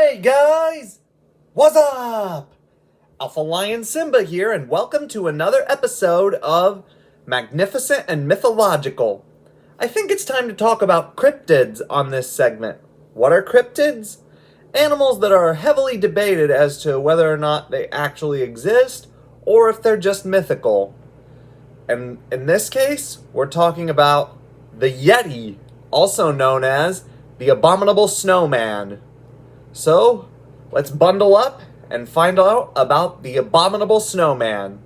Hey guys! What's up? Alpha Lion Simba here, and welcome to another episode of Magnificent and Mythological. I think it's time to talk about cryptids on this segment. What are cryptids? Animals that are heavily debated as to whether or not they actually exist or if they're just mythical. And in this case, we're talking about the Yeti, also known as the Abominable Snowman. So, let's bundle up and find out about the Abominable Snowman.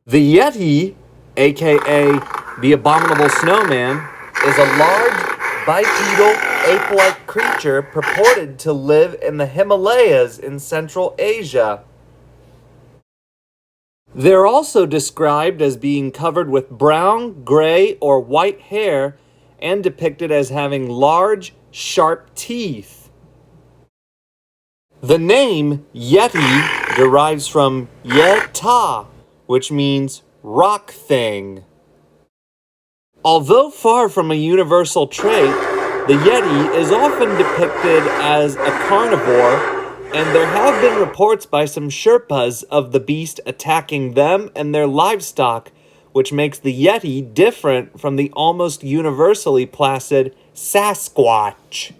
The Yeti, aka the Abominable Snowman, is a large, bipedal, ape-like creature purported to live in the Himalayas in Central Asia. They're also described as being covered with brown, gray, or white hair and depicted as having large, sharp teeth. The name Yeti derives from Yeta, which means rock thing. Although far from a universal trait, the Yeti is often depicted as a carnivore, and there have been reports by some Sherpas of the beast attacking them and their livestock, which makes the Yeti different from the almost universally placid Sasquatch.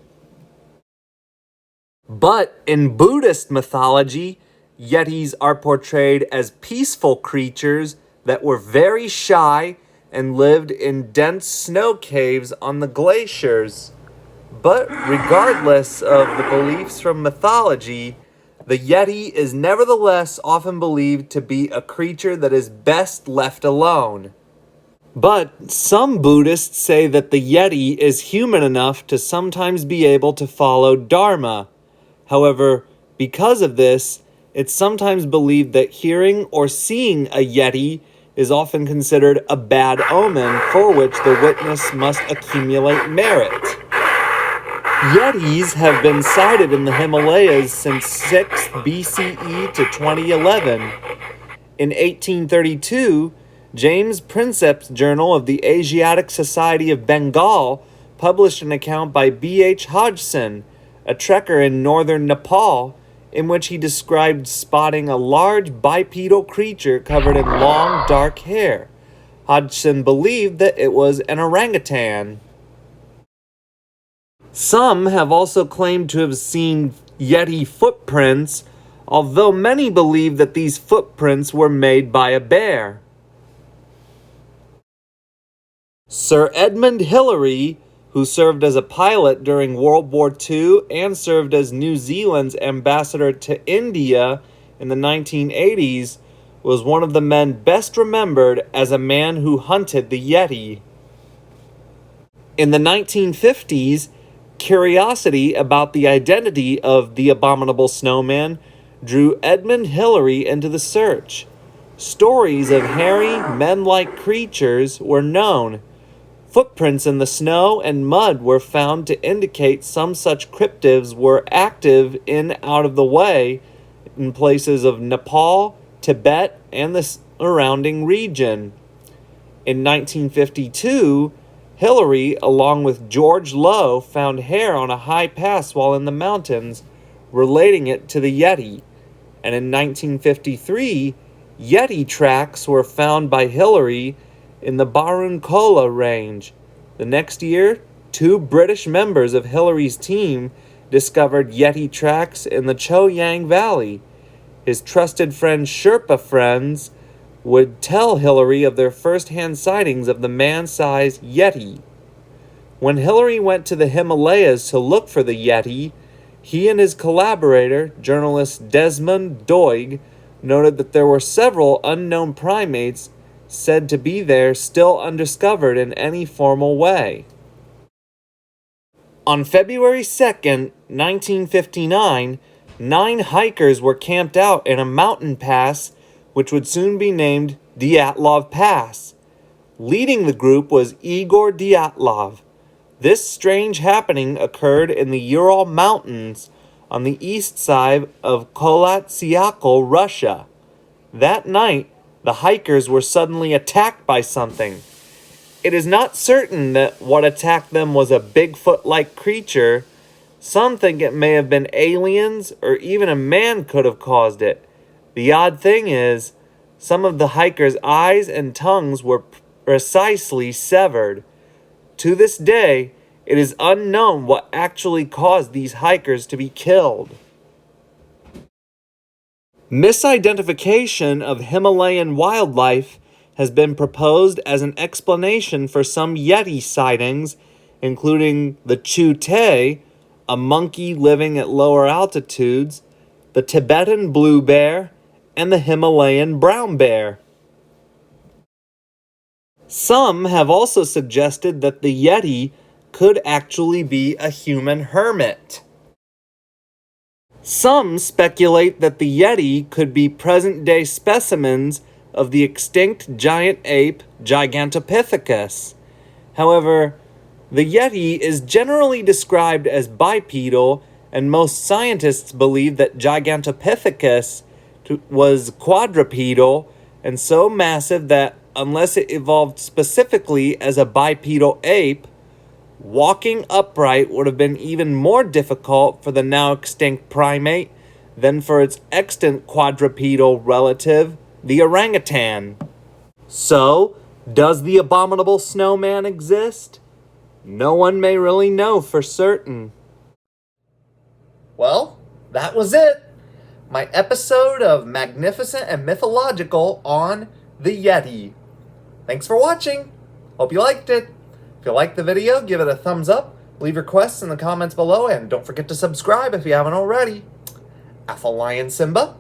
But in Buddhist mythology, Yetis are portrayed as peaceful creatures that were very shy and lived in dense snow caves on the glaciers. But regardless of the beliefs from mythology, the Yeti is nevertheless often believed to be a creature that is best left alone. But some Buddhists say that the Yeti is human enough to sometimes be able to follow Dharma. However, because of this, it's sometimes believed that hearing or seeing a Yeti is often considered a bad omen for which the witness must accumulate merit. Yetis have been sighted in the Himalayas since 6th BCE to 2011. In 1832, James Prinsep's Journal of the Asiatic Society of Bengal published an account by B.H. Hodgson, a trekker in northern Nepal, in which he described spotting a large bipedal creature covered in long, dark hair. Hodgson believed that it was an orangutan. Some have also claimed to have seen Yeti footprints, although many believe that these footprints were made by a bear. Sir Edmund Hillary, who served as a pilot during World War II and served as New Zealand's ambassador to India in the 1980s, was one of the men best remembered as a man who hunted the Yeti. In the 1950s, curiosity about the identity of the Abominable Snowman drew Edmund Hillary into the search. Stories of hairy, men-like creatures were known. Footprints in the snow and mud were found to indicate some such cryptids were active in out of the way in places of Nepal, Tibet, and the surrounding region. In 1952, Hillary, along with George Lowe, found hair on a high pass while in the mountains, relating it to the Yeti. And in 1953, Yeti tracks were found by Hillary in the Baruncola range. The next year, 2 British members of Hillary's team discovered Yeti tracks in the Choyang Valley. His trusted friend Sherpa friends would tell Hillary of their first-hand sightings of the man-sized Yeti. When Hillary went to the Himalayas to look for the Yeti, he and his collaborator, journalist Desmond Doig, noted that there were several unknown primates said to be there still undiscovered in any formal way. On February 2nd, 1959, 9 hikers were camped out in a mountain pass which would soon be named Dyatlov Pass. Leading the group was Igor Dyatlov. This strange happening occurred in the Ural Mountains on the east side of Kolatsyakal, Russia. That night, the hikers were suddenly attacked by something. It is not certain that what attacked them was a Bigfoot-like creature, Some think it may have been aliens or even a man could have caused it. The odd thing is, some of the hikers' eyes and tongues were precisely severed. To this day, it is unknown what actually caused these hikers to be killed. Misidentification of Himalayan wildlife has been proposed as an explanation for some Yeti sightings, including the Chute, a monkey living at lower altitudes, the Tibetan blue bear, and the Himalayan brown bear. Some have also suggested that the Yeti could actually be a human hermit. Some speculate that the Yeti could be present-day specimens of the extinct giant ape Gigantopithecus. However, the Yeti is generally described as bipedal, and most scientists believe that Gigantopithecus was quadrupedal and so massive that unless it evolved specifically as a bipedal ape, walking upright would have been even more difficult for the now extinct primate than for its extant quadrupedal relative, the orangutan. So, does the abominable snowman exist? No one may really know for certain. Well, that was it. My episode of Magnificent and Mythological on the Yeti. Thanks for watching. Hope you liked it. If you liked the video, give it a thumbs up, leave your requests in the comments below, and don't forget to subscribe if you haven't already. Alpha Lion Simba,